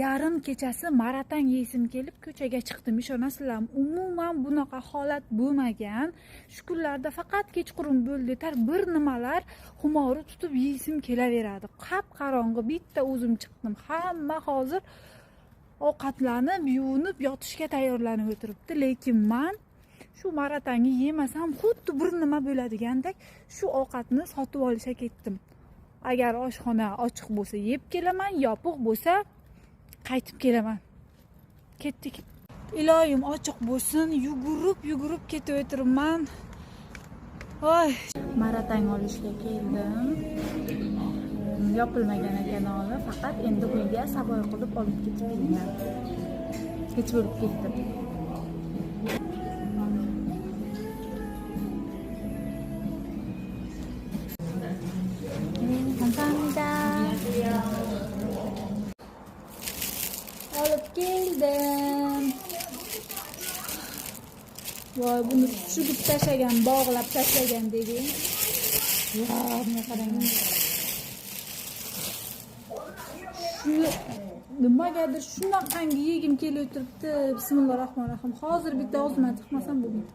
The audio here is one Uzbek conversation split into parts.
yarim kechasi maratang yeysim kelib ko'chaga chiqdim. Ishonasizlarmi? Umuman bunaqa holat bo'lmagan. Shu kunlarda faqat kechqurun bo'ldi. Bir nimalar xumori tutib yeysim kelaveradi. Qap-qorong'i bitta o'zim chiqdim. Hamma hozir ovqatlanib, yuvinib, yotishga tayyorlanib o'tiribdi. Lekin men shu maratangi yemasam xuddi bir nima bo'ladigandek shu ovqatni sotib olishga ketdim. Agar oshxona ochiq bo'lsa yeb kelaman, yopiq bo'lsa qaytib kelaman. Ketdik. Iloyim ochiq bo'lsin, yugurib ketaveribman. Voy, maratang olishga keldim. Yopilmagan ekan olib, faqat endi uyga saboy qilib olib ketib keldim. Kech bo'lib ketdim. 감사합니다. Olib keldim. Voy, buni tushirib tashlagan, bog'lab tashlagan degin. Voy, buni qarang. Nimagadir shunaqangi yegim kelib turibdi. Bismillahirrohmanirrohim. Hozir bitta og'zimdan chiqmasam bo'lmaydi.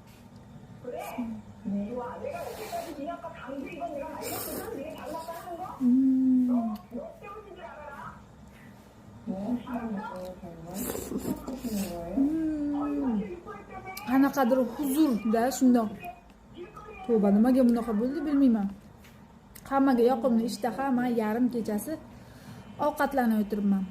Qanaqadir huzurda shundoq. Tavba, nimaga bunaqa bo'ldi bilmayman. Hammaga yoqimli ishtaha, men yarim kechasi ovqatlanib o'tiribman.